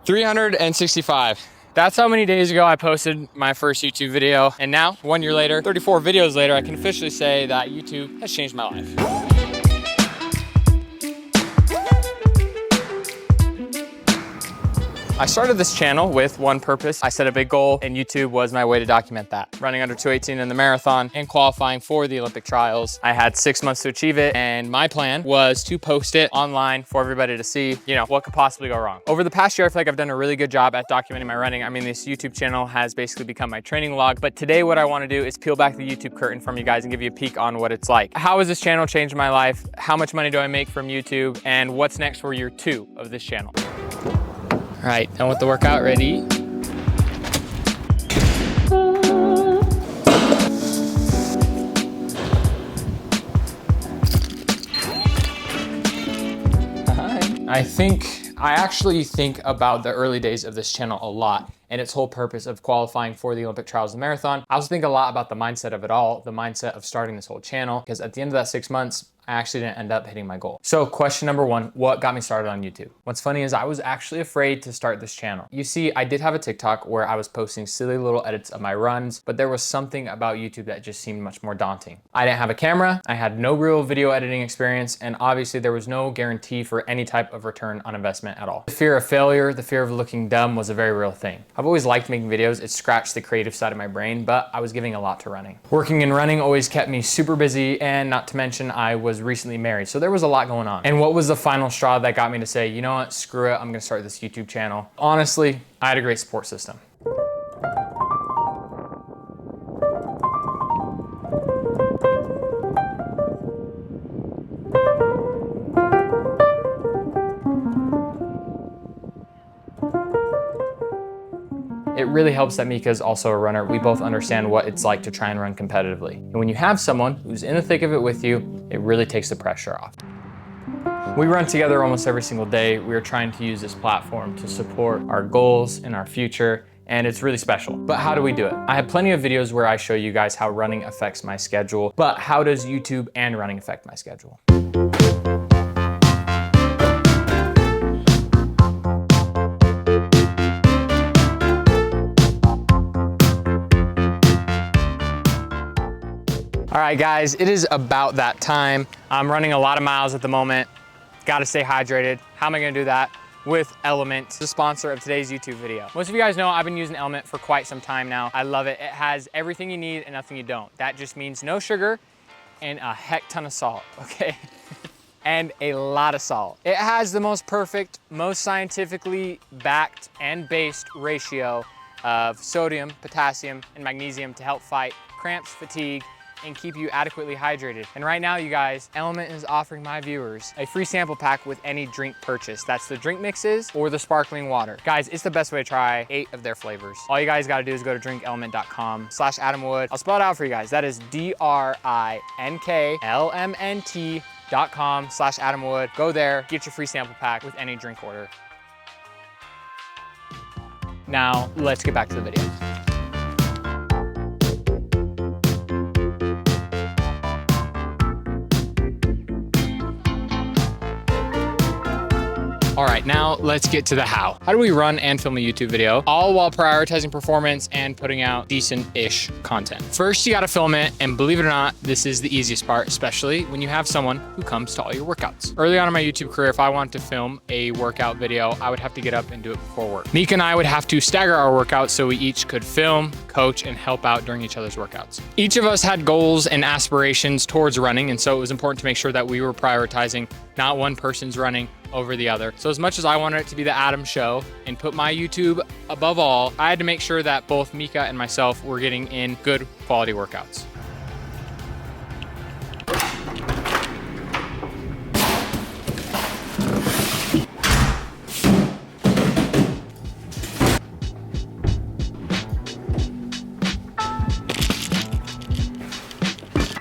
365. That's how many days ago I posted my first YouTube video. And now, 1 year later, 34 videos later, I can officially say that YouTube has changed my life. I started this channel with one purpose. I set a big goal and YouTube was my way to document that. Running under 2:18 in the marathon and qualifying for the Olympic trials. I had 6 months to achieve it and my plan was to post it online for everybody to see, what could possibly go wrong. Over the past year, I feel like I've done a really good job at documenting my running. I mean, this YouTube channel has basically become my training log, but today what I wanna do is peel back the YouTube curtain from you guys and give you a peek on what it's like. How has this channel changed my life? How much money do I make from YouTube? And what's next for year 2 of this channel? All right, done with the workout, ready? I actually think about the early days of this channel a lot and its whole purpose of qualifying for the Olympic trials and marathon. I also think a lot about the mindset of it all, the mindset of starting this whole channel, because at the end of that 6 months, I actually didn't end up hitting my goal. So question number 1, what got me started on YouTube? What's funny is I was actually afraid to start this channel. You see, I did have a TikTok where I was posting silly little edits of my runs, but there was something about YouTube that just seemed much more daunting. I didn't have a camera, I had no real video editing experience, and obviously there was no guarantee for any type of return on investment at all. The fear of failure, the fear of looking dumb was a very real thing. I've always liked making videos. It scratched the creative side of my brain, but I was giving a lot to running. Working and running always kept me super busy, and not to mention I was recently married. So there was a lot going on. And what was the final straw that got me to say, you know what, screw it, I'm gonna start this YouTube channel? Honestly, I had a great support system. It really helps that Mika is also a runner. We both understand what it's like to try and run competitively. And when you have someone who's in the thick of it with you, it really takes the pressure off. We run together almost every single day. We are trying to use this platform to support our goals and our future, and it's really special. But how do we do it? I have plenty of videos where I show you guys how running affects my schedule, but how does YouTube and running affect my schedule? All right, guys, it is about that time. I'm running a lot of miles at the moment. Gotta stay hydrated. How am I gonna do that? With Element, the sponsor of today's YouTube video. Most of you guys know I've been using Element for quite some time now. I love it. It has everything you need and nothing you don't. That just means no sugar and a heck ton of salt, okay? And a lot of salt. It has the most perfect, most scientifically backed and based ratio of sodium, potassium, and magnesium to help fight cramps, fatigue, and keep you adequately hydrated. And right now, you guys, Element is offering my viewers a free sample pack with any drink purchase. That's the drink mixes or the sparkling water. Guys, it's the best way to try 8 of their flavors. All you guys gotta do is go to drinkelement.com/AdamWood. I'll spell it out for you guys. That is DRINKLMNT.com/AdamWood. Go there, get your free sample pack with any drink order. Now, let's get back to the video. All right, now let's get to the how. How do we run and film a YouTube video, all while prioritizing performance and putting out decent-ish content? First, you gotta film it, and believe it or not, this is the easiest part, especially when you have someone who comes to all your workouts. Early on in my YouTube career, if I wanted to film a workout video, I would have to get up and do it before work. Mika and I would have to stagger our workouts so we each could film, coach, and help out during each other's workouts. Each of us had goals and aspirations towards running, and so it was important to make sure that we were prioritizing not one person's running over the other. So as much as I wanted it to be the Adam show and put my YouTube above all, I had to make sure that both Mika and myself were getting in good quality workouts.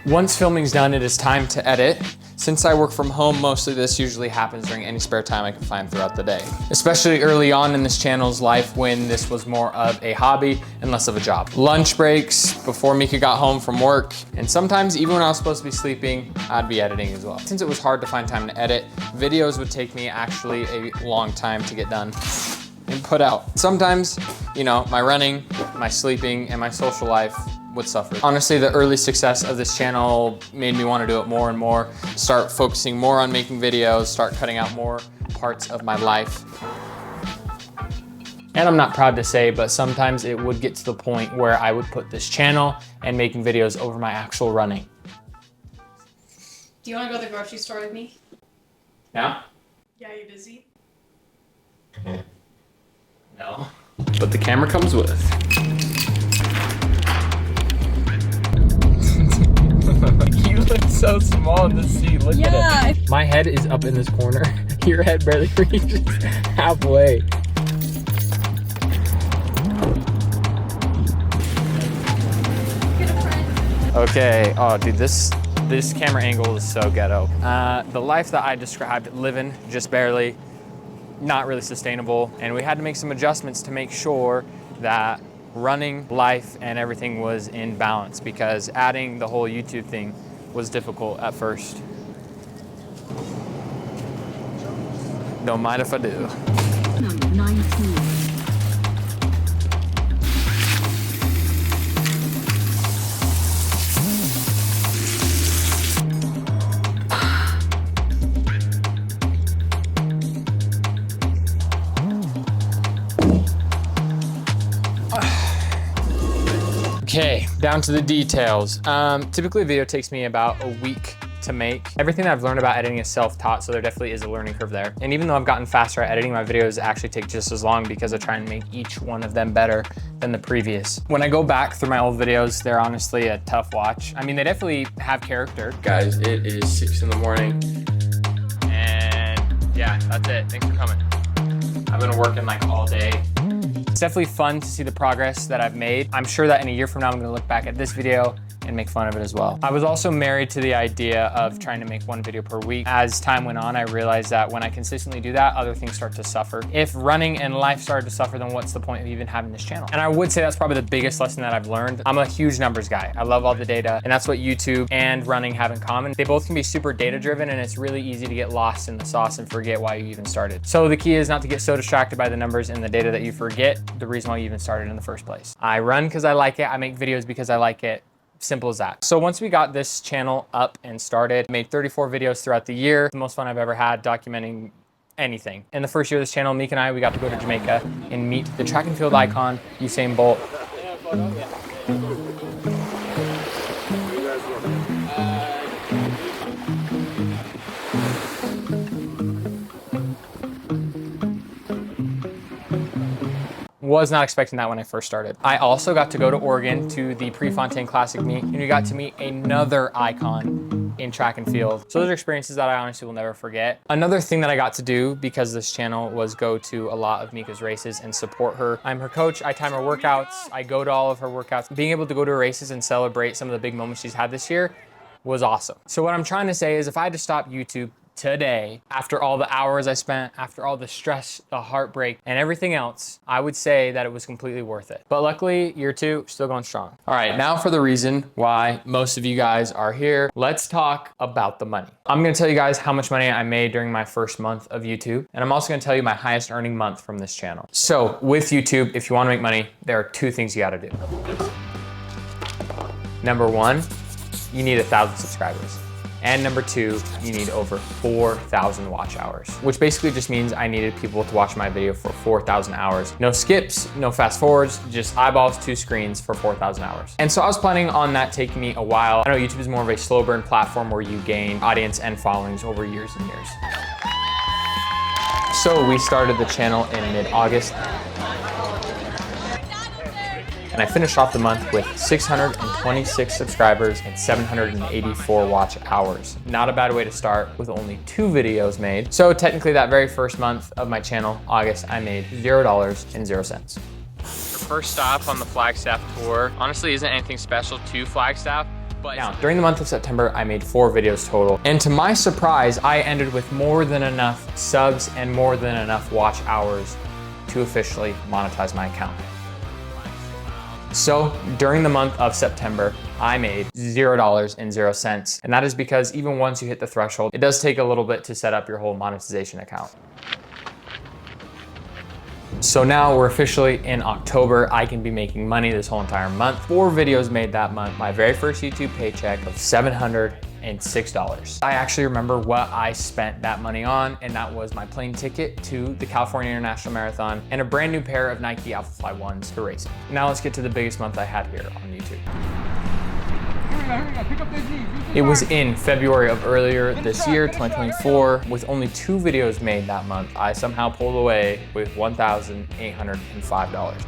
Once filming's done, it is time to edit. Since I work from home, mostly this usually happens during any spare time I can find throughout the day. Especially early on in this channel's life when this was more of a hobby and less of a job. Lunch breaks, before Mika got home from work, and sometimes even when I was supposed to be sleeping, I'd be editing as well. Since it was hard to find time to edit, videos would take me actually a long time to get done. and put out. Sometimes, you know, my running, my sleeping, and my social life would suffer. Honestly, the early success of this channel made me want to do it more and more, start focusing more on making videos, start cutting out more parts of my life. And I'm not proud to say, but sometimes it would get to the point where I would put this channel and making videos over my actual running. Do you want to go to the grocery store with me? Yeah? Yeah, you busy? No. But the camera comes with. You look so small in the seat. Look at it. My head is up in this corner. Your head barely reaches halfway. Okay. Oh, dude, this camera angle is so ghetto. The life that I described, living just barely, not really sustainable, and we had to make some adjustments to make sure that running, life, and everything was in balance, because adding the whole YouTube thing was difficult at first. Don't mind if I do. Number 19. Okay, down to the details. Typically a video takes me about a week to make. Everything that I've learned about editing is self-taught, so there definitely is a learning curve there. And even though I've gotten faster at editing, my videos actually take just as long because I try and make each one of them better than the previous. When I go back through my old videos, they're honestly a tough watch. I mean, they definitely have character. Guys, it is 6 in the morning. And yeah, that's it. Thanks for coming. I've been working like all day. It's definitely fun to see the progress that I've made. I'm sure that in a year from now, I'm gonna look back at this video and make fun of it as well. I was also married to the idea of trying to make one video per week. As time went on, I realized that when I consistently do that, other things start to suffer. If running and life started to suffer, then what's the point of even having this channel? And I would say that's probably the biggest lesson that I've learned. I'm a huge numbers guy. I love all the data, and that's what YouTube and running have in common. They both can be super data driven, and it's really easy to get lost in the sauce and forget why you even started. So the key is not to get so distracted by the numbers and the data that you forget the reason why you even started in the first place. I run because I like it. I make videos because I like it. Simple as that. So once we got this channel up and started, I made 34 videos throughout the year. The most fun I've ever had documenting anything. In the first year of this channel, Meek and I, we got to go to Jamaica and meet the track and field icon, Usain Bolt. Was not expecting that when I first started. I also got to go to Oregon to the Prefontaine Classic meet, and we got to meet another icon in track and field. So those are experiences that I honestly will never forget. Another thing that I got to do because of this channel was go to a lot of Mika's races and support her. I'm her coach, I time her workouts, I go to all of her workouts. Being able to go to races and celebrate some of the big moments she's had this year was awesome. So what I'm trying to say is if I had to stop YouTube today, after all the hours I spent, after all the stress, the heartbreak, and everything else, I would say that it was completely worth it. But luckily, year 2, still going strong. All right, now for the reason why most of you guys are here. Let's talk about the money. I'm gonna tell you guys how much money I made during my first month of YouTube, and I'm also gonna tell you my highest earning month from this channel. So with YouTube, if you wanna make money, there are 2 things you gotta do. Number 1, you need 1,000 subscribers. And number 2, you need over 4,000 watch hours, which basically just means I needed people to watch my video for 4,000 hours. No skips, no fast forwards, just eyeballs, 2 screens for 4,000 hours. And so I was planning on that taking me a while. I know YouTube is more of a slow burn platform where you gain audience and followings over years and years. So we started the channel in mid-August. And I finished off the month with 626 subscribers and 784 watch hours. Not a bad way to start with only 2 videos made. So technically that very first month of my channel, August, I made $0.00. The first stop on the Flagstaff tour honestly isn't anything special to Flagstaff. But now, during the month of September, I made 4 videos total. And to my surprise, I ended with more than enough subs and more than enough watch hours to officially monetize my account. So during the month of September, I made $0.00. And that is because even once you hit the threshold, it does take a little bit to set up your whole monetization account. So now we're officially in October. I can be making money this whole entire month. 4 videos made that month. My very first YouTube paycheck of $706. I actually remember what I spent that money on, and that was my plane ticket to the California International Marathon and a brand new pair of Nike Alphafly 1s for racing. Now let's get to the biggest month I had here on YouTube. It was in February of earlier this year, 2024. With only 2 videos made that month, I somehow pulled away with $1,805.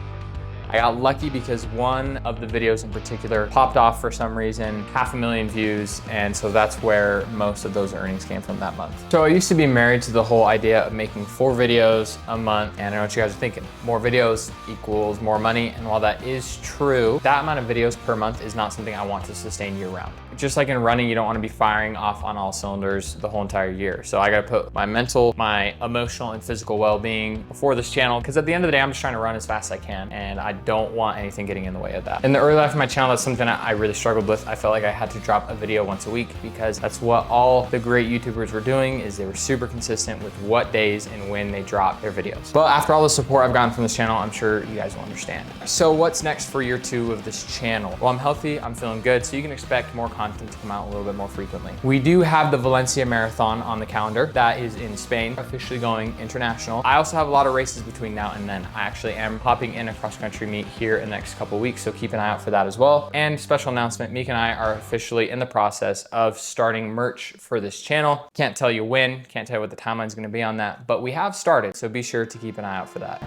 I got lucky because one of the videos in particular popped off for some reason, 500,000 views, and so that's where most of those earnings came from that month. So I used to be married to the whole idea of making 4 videos a month, and I know what you guys are thinking. More videos equals more money, and while that is true, that amount of videos per month is not something I want to sustain year round. Just like in running, you don't want to be firing off on all cylinders the whole entire year. So I got to put my mental, my emotional, and physical well-being before this channel, because at the end of the day, I'm just trying to run as fast as I can, and I don't want anything getting in the way of that. In the early life of my channel, that's something I really struggled with. I felt like I had to drop a video once a week because that's what all the great YouTubers were doing, is they were super consistent with what days and when they dropped their videos. But after all the support I've gotten from this channel, I'm sure you guys will understand. So what's next for year 2 of this channel? Well, I'm healthy, I'm feeling good, so you can expect more content to come out a little bit more frequently. We do have the Valencia Marathon on the calendar. That is in Spain, officially going international. I also have a lot of races between now and then. I actually am hopping in a cross-country meet here in the next couple weeks, so keep an eye out for that as well. And special announcement, Meek and I are officially in the process of starting merch for this channel. Can't tell you when, can't tell you what the timeline is gonna be on that, but we have started, so be sure to keep an eye out for that.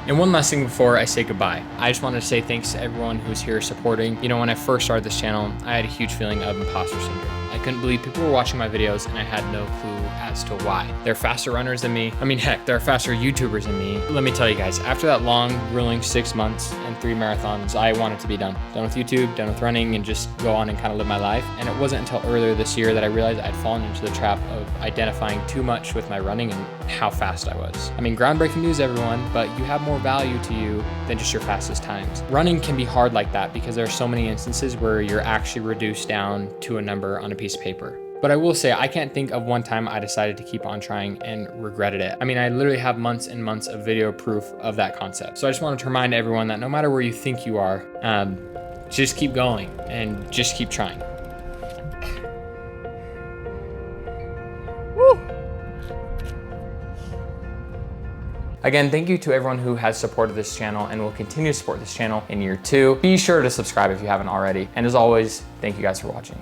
And one last thing before I say goodbye. I just wanted to say thanks to everyone who's here supporting. You know, when I first started this channel, I had a huge feeling of imposter syndrome. I couldn't believe people were watching my videos and I had no clue as to why. They're faster runners than me. I mean, heck, there are faster YouTubers than me. Let me tell you guys, after that long, grueling 6 months and 3 marathons, I wanted to be done. Done with YouTube, done with running, and just go on and kind of live my life. And it wasn't until earlier this year that I realized I'd fallen into the trap of identifying too much with my running and how fast I was. I mean, groundbreaking news, everyone, but you have more value to you than just your fastest times. Running can be hard like that because there are so many instances where you're actually reduced down to a number on a piece of paper. But I will say, I can't think of one time I decided to keep on trying and regretted it. I mean, I literally have months and months of video proof of that concept. So I just wanted to remind everyone that no matter where you think you are, just keep going and just keep trying. Woo! Again, thank you to everyone who has supported this channel and will continue to support this channel in year 2. Be sure to subscribe if you haven't already. And as always, thank you guys for watching.